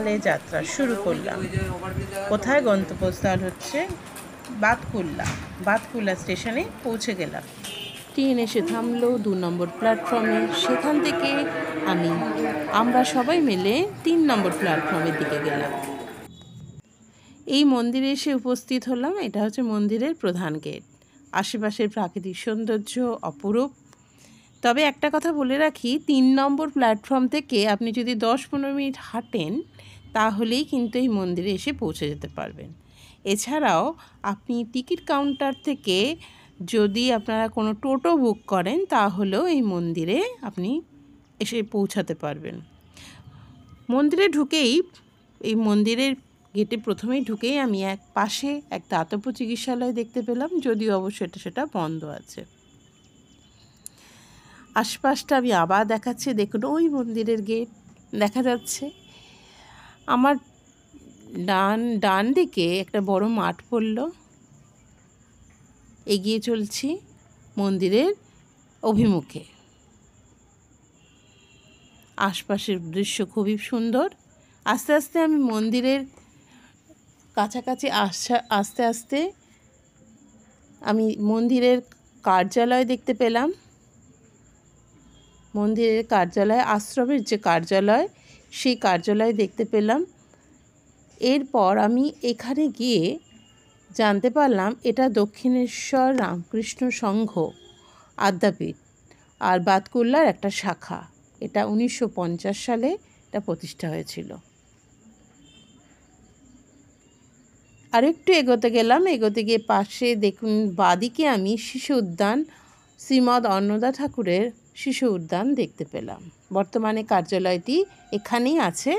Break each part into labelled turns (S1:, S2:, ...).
S1: সকালে যাত্রা শুরু করলাম। কোথায়? গন্তব্যস্থল হচ্ছে বাতকুল্লা স্টেশনে পৌঁছে গেলাম। ট্রেন এসে থামলো 2 নম্বর প্ল্যাটফর্মে। সেখান থেকে আমরা সবাই মিলে 3 নম্বর প্ল্যাটফর্মের দিকে গেলাম। এই মন্দিরে এসে উপস্থিত হলাম। এটা হচ্ছে মন্দিরের প্রধান গেট। আশেপাশের প্রাকৃতিক সৌন্দর্য অপরূপ। তবে একটা কথা বলে রাখি, 3 নম্বর প্ল্যাটফর্ম থেকে আপনি যদি 10-15 মিনিট হাঁটেন তাহলেই কিন্তু এই মন্দিরে এসে পৌঁছে যেতে পারবেন। এছাড়াও আপনি টিকিট কাউন্টার থেকে যদি আপনারা কোনো টোটো বুক করেন তাহলেও এই মন্দিরে আপনি এসে পৌঁছাতে পারবেন। মন্দিরে ঢুকেই, এই মন্দিরের গেটে প্রথমেই ঢুকেই আমি পাশে এক দাতব্য চিকিৎসালয় দেখতে পেলাম, যদিও অবশ্যই সেটা বন্ধ আছে। আশপাশটা আমি আবার দেখাচ্ছি, দেখুন ওই মন্দিরের গেট দেখা যাচ্ছে। আমার ডান দিকে একটা বড় মাঠ পড়ল। এগিয়ে চলছি মন্দিরের অভিমুখে। আশপাশের দৃশ্য খুবই সুন্দর। আস্তে আস্তে আমি মন্দিরের কাছাকাছি আস্তে আস্তে আমি মন্দিরের কার্যালয় দেখতে পেলাম। মন্দিরের কার্যালয়, আশ্রমের যে কার্যালয়, সেই কার্যালয় দেখতে পেলাম। এরপর আমি এখানে গিয়ে জানতে পারলাম এটা দক্ষিণেশ্বর রামকৃষ্ণ সংঘ আদ্যাপীঠ আর বাতকুল্লার একটা শাখা। এটা 1950 সালে এটা প্রতিষ্ঠা হয়েছিল। আর একটু এগোতে গিয়ে পাশে দেখুন বাদিকে আমি শিশু উদ্যান, শ্রীমৎ অন্নদা ঠাকুরের শিশু উদ্যান দেখতে পেলাম। বর্তমানে কার্যালয়টি এখানেই আছে।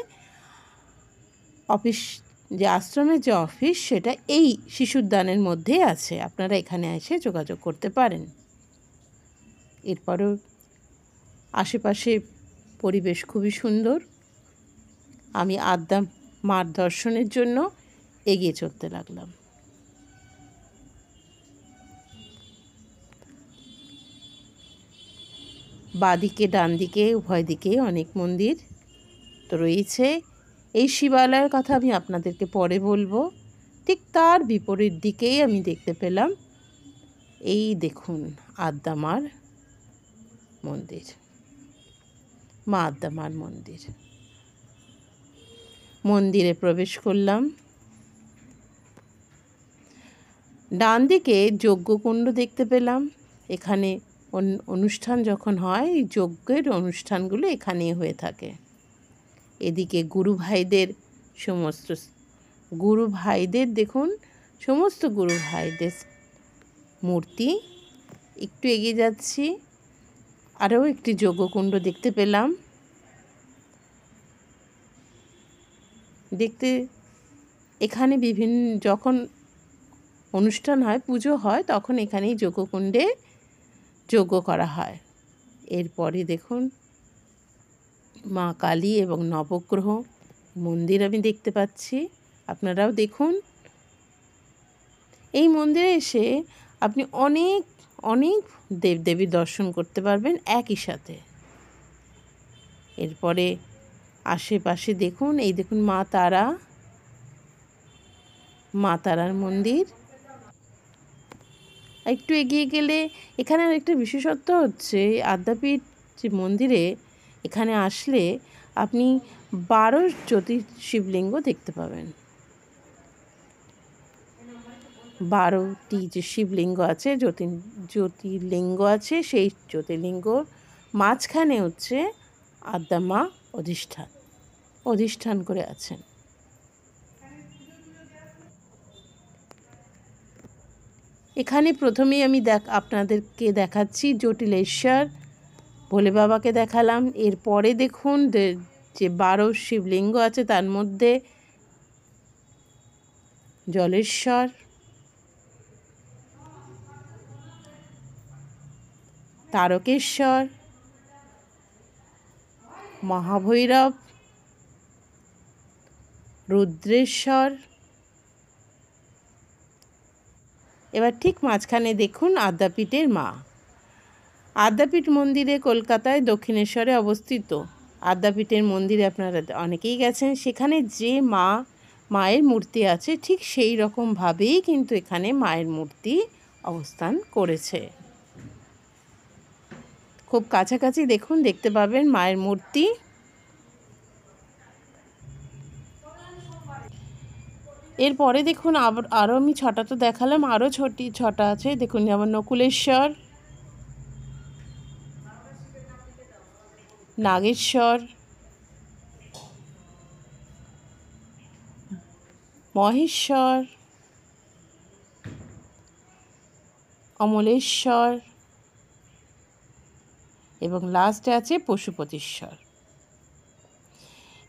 S1: অফিস, যে আশ্রমের যে অফিস, সেটা এই শিশু উদ্যানের মধ্যেই আছে। আপনারা এখানে এসে যোগাযোগ করতে পারেন। এরপরেও আশেপাশে পরিবেশ খুবই সুন্দর। আমি আদ্যা মার দর্শনের জন্য এগিয়ে চলতে লাগলাম। বাদিকে ডান দিকে উভয় দিকে অনেক মন্দির তো রয়েছে। এই শিবালয়ের কথা আমি আপনাদেরকে পরে বলবো। ঠিক তার বিপরীত দিকেই আমি দেখতে পেলাম, এই দেখুন আদ্যা মার মন্দির, মা আদ্যা মার মন্দির। মন্দিরে প্রবেশ করলাম। ডান দিকে যজ্ঞকুণ্ড দেখতে পেলাম। এখানে অনুষ্ঠান যখন হয়, এই যজ্ঞের অনুষ্ঠানগুলো এখানেই হয়ে থাকে। এদিকে গুরু ভাইদের দেখুন, সমস্ত গুরু ভাইদের মূর্তি। একটু এগিয়ে যাচ্ছি, আরও একটি যজ্ঞকুণ্ড দেখতে পেলাম। এখানে যখন অনুষ্ঠান হয়, পুজো হয়, তখন এখানেই যজ্ঞকুণ্ডে যজ্ঞ করা হয়। এরপরে দেখুন মা কালী এবং নবগ্রহ মন্দির আমি দেখতে পাচ্ছি। আপনারাও দেখুন। এই মন্দিরে এসে আপনি অনেক অনেক দেবদেবীর দর্শন করতে পারবেন একই সাথে। এরপরে আশেপাশে দেখুন, এই দেখুন মা তারার মন্দির। একটু এগিয়ে গেলে এখানে একটা বিশেষত্ব হচ্ছে, আদ্যাপীঠ যে মন্দিরে এখানে আসলে আপনি 12 শিবলিঙ্গ দেখতে পাবেন। 12টি যে শিবলিঙ্গ আছে, জ্যোতির্লিঙ্গ আছে, সেই জ্যোতির্লিঙ্গ মাঝখানে হচ্ছে আদ্যা মা অধিষ্ঠান করে আছেন। এখানে প্রথমেই আমি আপনাদেরকে দেখাচ্ছি জটিলেশ্বর ভোলে বাবাকে দেখালাম। এরপরে দেখুন যে 12 শিবলিঙ্গ আছে, তার মধ্যে জলেশ্বর, তারকেশ্বর, মহাভৈরব, রুদ্রেশ্বর। এবার ঠিক মাঝখানে দেখুন আদ্যাপীঠের মা। আদ্যাপীঠ মন্দিরে কলকাতায় দক্ষিণেশ্বরে অবস্থিত। আদ্যাপীঠের মন্দিরে আপনারা অনেকেই গেছেন, সেখানে যে মায়ের মূর্তি আছে ঠিক সেই রকমভাবেই কিন্তু এখানে মায়ের মূর্তি অবস্থান করেছে। খুব কাছাকাছি দেখুন, দেখতে পাবেন মায়ের মূর্তি। এরপরে দেখুন আরও আমি ছটা তো দেখালাম, আরও ছটা আছে দেখুন, যেমন নকুলেশ্বর, নাগেশ্বর, মহেশ্বর, অমলেশ্বর এবং লাস্টে আছে পশুপতিশ্বর।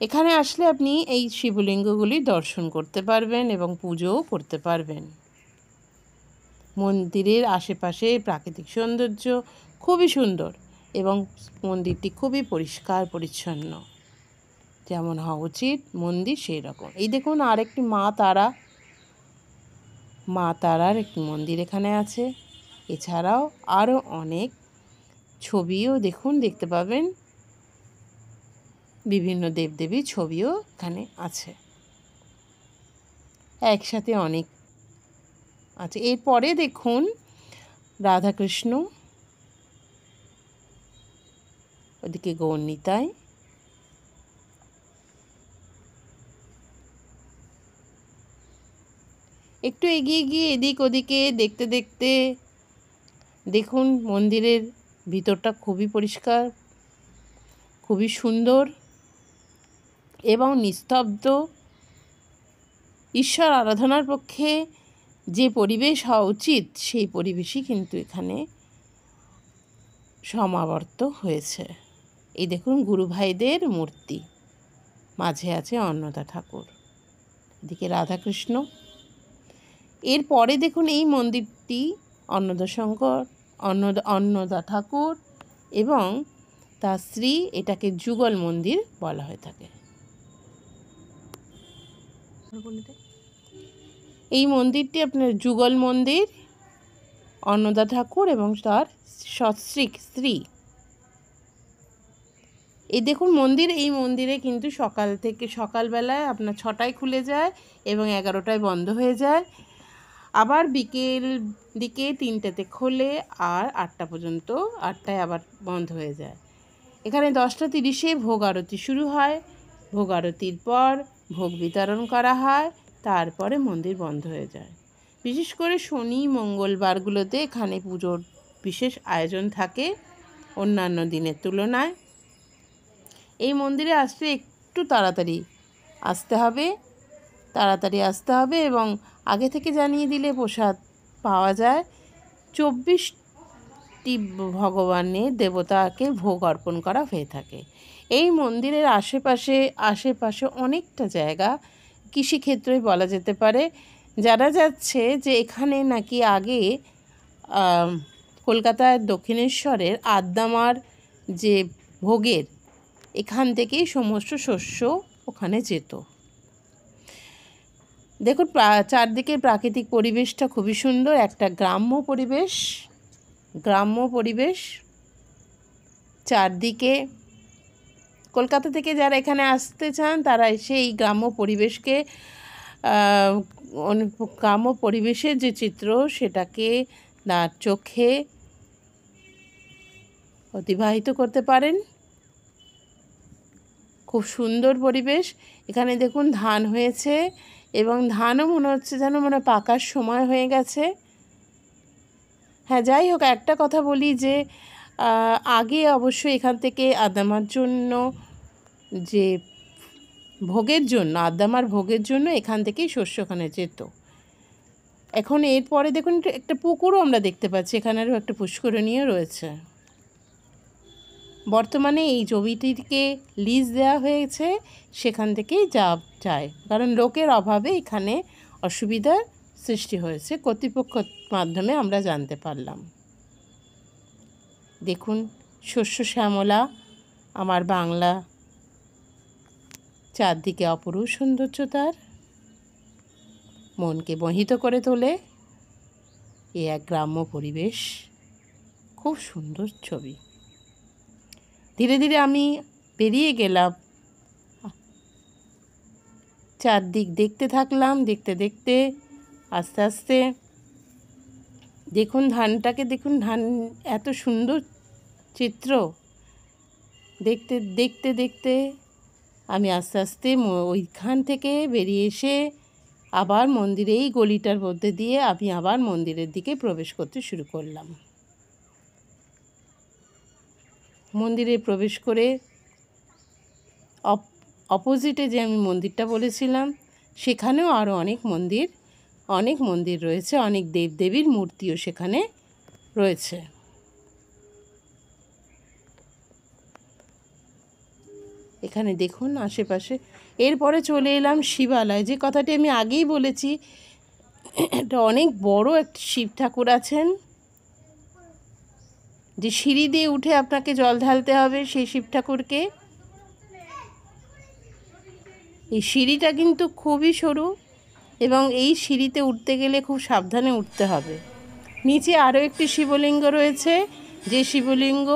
S1: এখানে আসলে আপনি এই শিবলিঙ্গগুলি দর্শন করতে পারবেন এবং পুজোও করতে পারবেন। মন্দিরের আশেপাশে প্রাকৃতিক সৌন্দর্য খুবই সুন্দর এবং মন্দিরটি খুবই পরিষ্কার পরিচ্ছন্ন, যেমন হওয়া উচিত মন্দির সেই রকম। এই দেখুন আরেকটি মা তারার একটি মন্দির এখানে আছে। এছাড়াও আরও অনেক ছবিও দেখুন, দেখতে পাবেন, বিভিন্ন দেবদেবীর ছবিও এখানে আছে, একসাথে অনেক আছে। এরপরে দেখুন রাধাকৃষ্ণ, ওদিকে গৌরনিতাই, একটু এগিয়ে গিয়ে এদিক ওদিকে দেখতে দেখতে দেখুন মন্দিরের ভিতরটা খুবই পরিষ্কার, খুবই সুন্দর এবং নিস্তব্ধ। ঈশ্বর আরাধনার পক্ষে যে পরিবেশ হওয়া উচিত সেই পরিবেশই কিন্তু এখানে সমাবর্ত হয়েছে। এই দেখুন গুরু ভাইদের মূর্তি, মাঝে আছে অন্নদা ঠাকুর, এদিকে রাধাকৃষ্ণ। এরপরে দেখুন এই মন্দিরটি অন্নদা ঠাকুর এবং তার স্ত্রী, এটাকে যুগল মন্দির বলা হয়ে থাকে। এই মন্দিরটি আপনার যুগল মন্দির, অন্নদা ঠাকুর এবং তার স্ত্রী। এই দেখুন এই মন্দিরে কিন্তু সকালবেলায় আপনার 6টায় খুলে যায় এবং 11টায় বন্ধ হয়ে যায়, আবার বিকেল দিকে 3টাতে খোলে আর 8টা পর্যন্ত, 8টায় আবার বন্ধ হয়ে যায়। এখানে 10টা 30-এ ভোগ আরতি শুরু হয়, ভোগ আরতির পর ভোগ বিতরণ করা হয়, তারপরে মন্দির বন্ধ হয়ে যায়। বিশেষ করে শনি মঙ্গলবারগুলোতে এখানে পুজোর বিশেষ আয়োজন থাকে অন্যান্য দিনের তুলনায়। এই মন্দিরে আসলে একটু তাড়াতাড়ি আসতে হবে এবং আগে থেকে জানিয়ে দিলে প্রসাদ পাওয়া যায়। 24টি ভগবানের দেবতাকে ভোগ অর্পণ করা হয়ে থাকে। এই মন্দিরের আশেপাশে অনেকটা জায়গা কৃষিক্ষেত্রই বলা যেতে পারে। জানা যাচ্ছে যে এখানে নাকি আগে কলকাতার দক্ষিণেশ্বরের আদ্যামার যে ভোগের, এখান থেকেই সমস্ত শস্য ওখানে যেত। দেখুন চারদিকের প্রাকৃতিক পরিবেশটা খুবই সুন্দর, একটা গ্রাম্য পরিবেশ। চারদিকে কলকাতা থেকে যারা এখানে আসতে চান তারা এসে এই গ্রাম্য পরিবেশের যে চিত্র সেটাকে তার চোখে অতিবাহিত করতে পারেন। খুব সুন্দর পরিবেশ। এখানে দেখুন ধান হয়েছে এবং ধানও মনে হচ্ছে যেন পাকার সময় হয়ে গেছে। হ্যাঁ, যাই হোক, একটা কথা বলি যে আগে অবশ্যই এখান থেকে আদ্যামার ভোগের জন্য এখান থেকেই শস্য ওখানে যেত। এখন এরপরে দেখুন একটা পুকুরও আমরা দেখতে পাচ্ছি, এখানেরও একটা পুষ্করিণীও রয়েছে। বর্তমানে এই জমিটিকে লিজ দেওয়া হয়েছে, সেখান থেকেই যায়, কারণ লোকের অভাবে এখানে অসুবিধার সৃষ্টি হয়েছে, কর্তৃপক্ষের মাধ্যমে আমরা জানতে পারলাম। দেখুন শস্য শ্যামলা আমার বাংলা, চারদিকে অপরূপ সৌন্দর্য, তার মনকে মোহিত করে তোলে। এ এক গ্রাম্য পরিবেশ, খুব সুন্দর ছবি। ধীরে ধীরে আমি পেরিয়ে গেলাম। চারদিক দেখতে থাকলাম, দেখতে দেখতে আস্তে আস্তে দেখুন ধানটাকে, দেখুন ধান এত সুন্দর চিত্র। দেখতে দেখতে দেখতে আমি আস্তে আস্তে ওইখান থেকে বেরিয়ে এসে আবার মন্দিরে, এই গলিটার মধ্যে দিয়ে আমি আবার মন্দিরের দিকে প্রবেশ করতে শুরু করলাম। মন্দিরে প্রবেশ করে অপোজিটে যে আমি মন্দিরটা বলেছিলাম, সেখানেও আরও অনেক মন্দির রয়েছে, অনেক দেবদেবীর মূর্তিও সেখানে রয়েছে। এখানে দেখুন আশেপাশে। এরপরে চলে এলাম শিবালয়, যে কথাটি আমি আগেই বলেছি। এটা অনেক বড় একটি শিব ঠাকুর আছেন, যে সিঁড়ি দিয়ে উঠে আপনাকে জল ঢালতে হবে সেই শিব ঠাকুরকে। এই সিঁড়িটা কিন্তু খুবই সরু, এবং এই সিঁড়িতে উঠতে গেলে খুব সাবধানে উঠতে হবে। নিচে আরও একটি শিবলিঙ্গ রয়েছে, যে শিবলিঙ্গ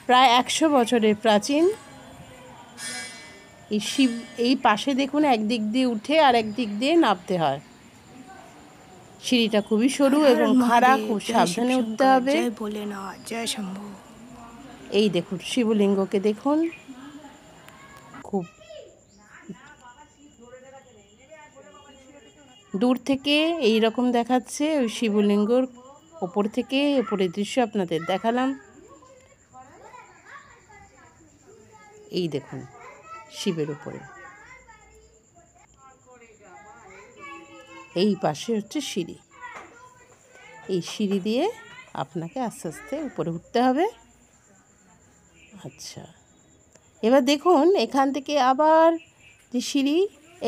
S1: প্রায় 100 বছরের প্রাচীন। এই পাশে দেখুন, একদিক দিয়ে উঠে আর একদিক দিয়ে নামতে হয়। সিঁড়িটা খুবই সরু এবং খাড়া, খুব সাবধানে উঠতে হবে। এই দেখুন শিবলিঙ্গকে দেখুন, খুব দূর থেকে এই রকম দেখাচ্ছে। ওই শিবলিঙ্গর ওপর থেকে ওপরের দৃশ্য আপনাদের দেখালাম। এই দেখুন শিবের উপরে, এই পাশে হচ্ছে সিঁড়ি। এই সিঁড়ি দিয়ে আপনাকে আস্তে আস্তে উপরে উঠতে হবে। আচ্ছা, এবার দেখুন এখান থেকে আবার যে সিঁড়ি,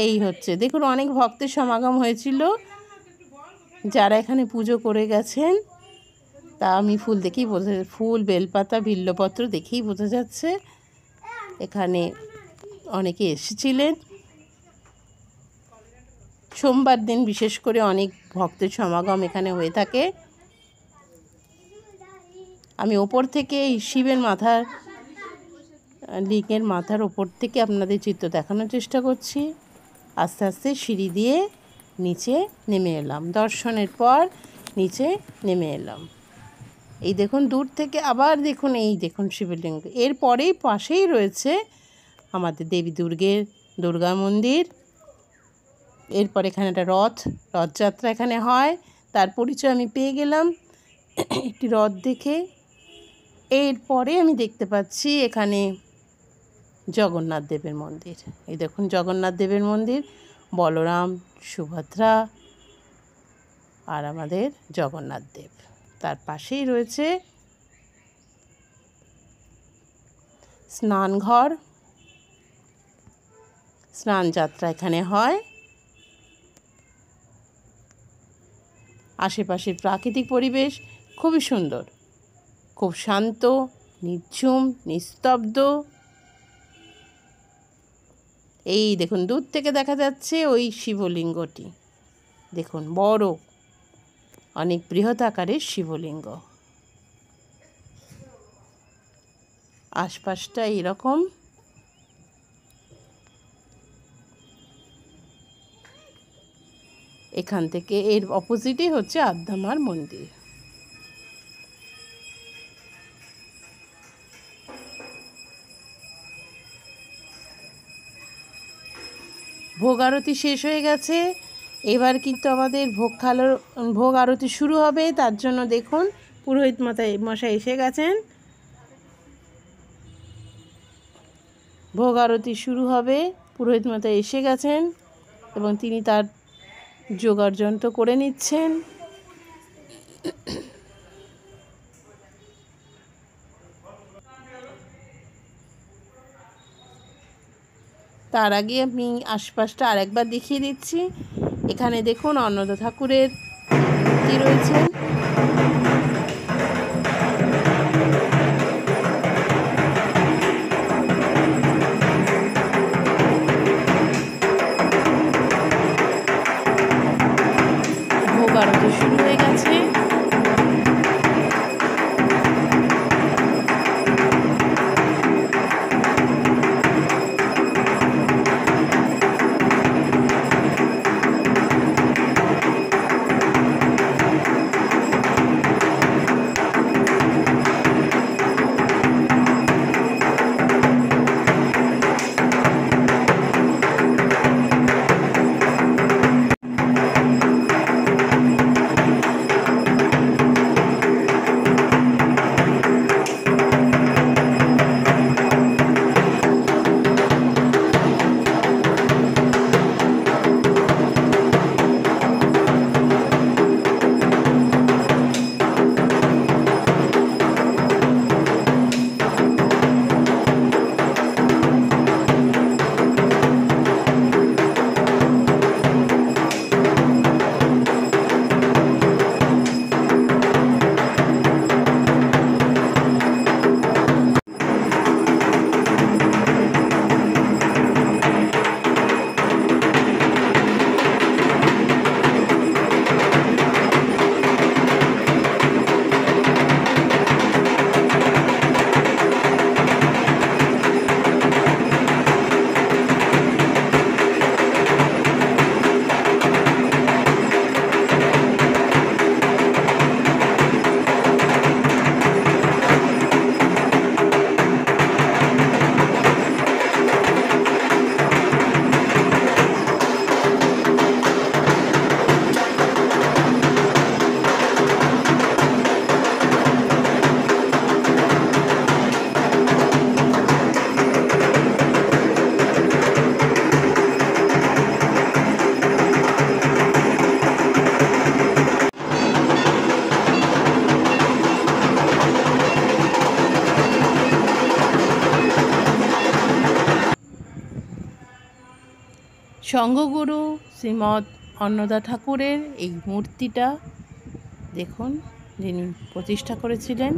S1: এই হচ্ছে দেখুন অনেক ভক্তের সমাগম হয়েছিল যারা এখানে পুজো করে গেছেন। তা আমি ফুল, বেলপাতা, বিল্লপত্র দেখেই বোঝা যাচ্ছে এখানে অনেকে এসেছিলেন। সোমবার দিন বিশেষ করে অনেক ভক্তের সমাগম এখানে হয়ে থাকে। আমি ওপর থেকে এই শিবের লিঙ্গের মাথার ওপর থেকে আপনাদের চিত্র দেখানোর চেষ্টা করছি। আস্তে আস্তে সিঁড়ি দিয়ে নিচে নেমে এলাম। দর্শনের পর নিচে নেমে এলাম। এই দেখুন দূর থেকে আবার দেখুন, এই দেখুন শিবলিঙ্গ। এরপরেই পাশেই রয়েছে আমাদের দেবী দুর্গা মন্দির। এরপর এখানে একটা রথযাত্রা এখানে হয়, তার পরিচয় আমি পেয়ে গেলাম একটি রথ দেখে। এরপরে আমি দেখতে পাচ্ছি এখানে জগন্নাথ দেবের মন্দির। এই দেখুন জগন্নাথ দেবের মন্দির, বলরাম, সুভদ্রা আর আমাদের জগন্নাথ দেব। তার পাশেই রয়েছে স্নানঘর, স্নান যাত্রা এখানে হয়। আশেপাশের প্রাকৃতিক পরিবেশ খুবই সুন্দর, খুব শান্ত, নিঝুম, নিস্তব্ধ। এই দেখুন দূর থেকে দেখা যাচ্ছে ওই শিবলিঙ্গটি, দেখুন বড়, অনেক বৃহৎ আকারের শিবলিঙ্গ। আশপাশটা এরকম। এখান থেকে এর অপোজিটে হচ্ছে আদ্যামার মন্দির। ভোগ আরতি শেষ হয়ে গেছে, এবার কিন্তু আমাদের ভোগ আরতি শুরু হবে। তার জন্য দেখুন পুরোহিত মশাই এসে গেছেন। ভোগ আরতি শুরু হবে, পুরোহিত মশাই এসে গেছেন এবং তিনি তার জোগাড় যন্ত্র করে নিচ্ছেন। তার আগে আমি আশপাশটা আরেকবার দেখিয়ে দিচ্ছি। এখানে দেখুন অন্নদা ঠাকুরের মূর্তি রয়েছেন। ভোগ আরতি শুরু হয়ে গেছে। সংঘগুরু শ্রীমৎ অন্নদা ঠাকুরের এই মূর্তিটা দেখুন, যিনি প্রতিষ্ঠা করেছিলেন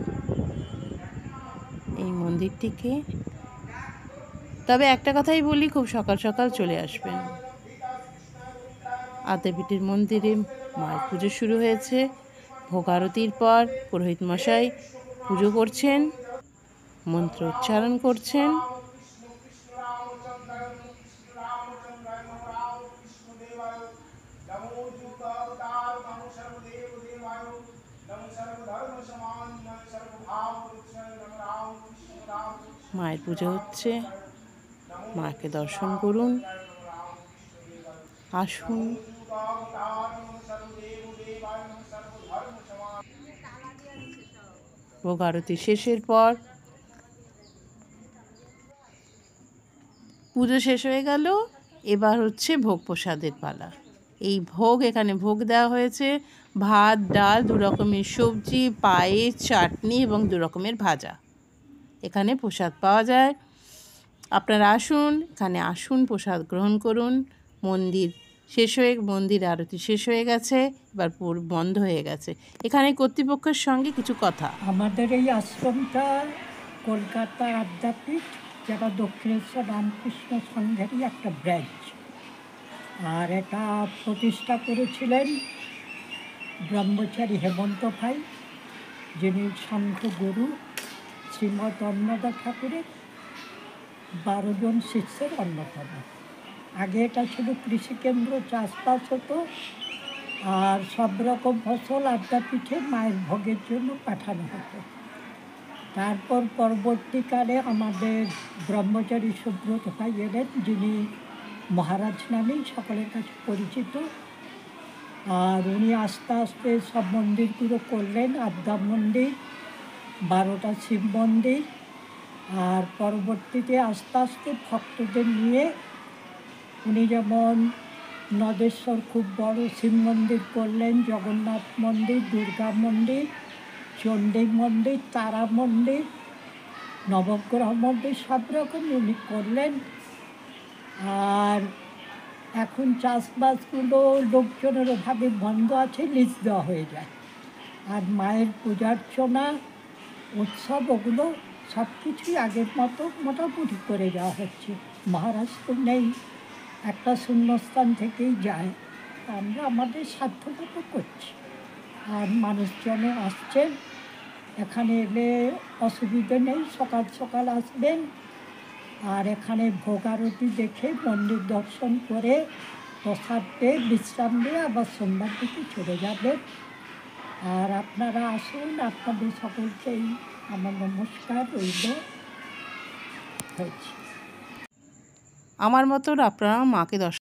S1: এই মন্দিরটিকে। তবে একটা কথাই বলি, খুব সকাল সকাল চলে আসবেন। আদ্যাপীঠের মন্দিরে মায়ের পুজো শুরু হয়েছে। ভোগ আরতির পর পুরোহিত মশাই পুজো করছেন, মন্ত্র উচ্চারণ করছেন। মায়ের পুজো হচ্ছে, মাকে দর্শন করুন, আসুন। ভোগ আরতি শেষের পর পুজো শেষ হয়ে গেল, এবার হচ্ছে ভোগ প্রসাদের পালা। এই ভোগ, এখানে ভোগ দেওয়া হয়েছে ভাত, ডাল, 2 রকমের সবজি, পায়েস, চাটনি এবং 2 রকমের ভাজা। এখানে প্রসাদ পাওয়া যায়। আপনারা আসুন, এখানে আসুন, প্রসাদ গ্রহণ করুন। মন্দির আরতি শেষ হয়ে গেছে, এবার বন্ধ হয়ে গেছে। এখানে কর্তৃপক্ষের সঙ্গে কিছু কথা।
S2: আমাদের এই আশ্রমটা কলকাতা আদ্যাপীঠ, যেটা দক্ষিণেশ্বর রামকৃষ্ণ সংঘেরই একটা ব্রাঞ্চ। আর এটা প্রতিষ্ঠা করেছিলেন ব্রহ্মচারী হেমন্ত ভাই, যিনি সংঘগুরু শ্রীমৎ অন্নদা ঠাকুরের 12 জন শিষ্যের অন্যতম। আগে এটা ছিল কৃষিকেন্দ্র, চাষবাস হতো, আর সব রকম ফসল আদ্যাপীঠে মায়ের ভোগের জন্য পাঠানো হতো। তারপর পরবর্তীকালে আমাদের ব্রহ্মচারী সুব্রত ভাই এলেন, যিনি মহারাজ নামেই সকলের কাছে পরিচিত। আর উনি আস্তে আস্তে সব মন্দিরগুলো করলেন, আদ্যা মন্দির, 12টা শিব মন্দির। আর পরবর্তীতে আস্তে আস্তে ভক্তদের নিয়ে উনি যেমন নদেশ্বর খুব বড় শিব মন্দির করলেন, জগন্নাথ মন্দির, দুর্গা মন্দির, চণ্ডী মন্দির, তারা মন্দির, নবগ্রহ মন্দির, সব রকম উনি করলেন। আর এখন চাষবাসগুলো লোকজনের অভাবে বন্ধ আছে, লিজ দেওয়া হয়ে যায়। আর মায়ের পূজার্চনা, উৎসব, ওগুলো সব কিছুই আগের মতো মোটামুটি করে যাওয়া হচ্ছে। মহারাজ তো নেই, একটা শূন্যস্থান থেকেই যায়। আমরা আমাদের সাধ্যমতো করছি। আর মানুষজনও আসছেন, এখানে এলে অসুবিধে নেই, সকাল সকাল আসবেন। আর এখানে ভোগ আরতি দেখে মন্দির দর্শন করে প্রসাদ পেয়ে বিশ্রাম নিয়ে আবার সোমবার থেকে চলে যাবেন। আর আপনারা আসুন, আপনাদের সকলকেই আমার নমস্কার রইল। হয়েছে
S1: আমার মতন আপনারা মাকে দর্শন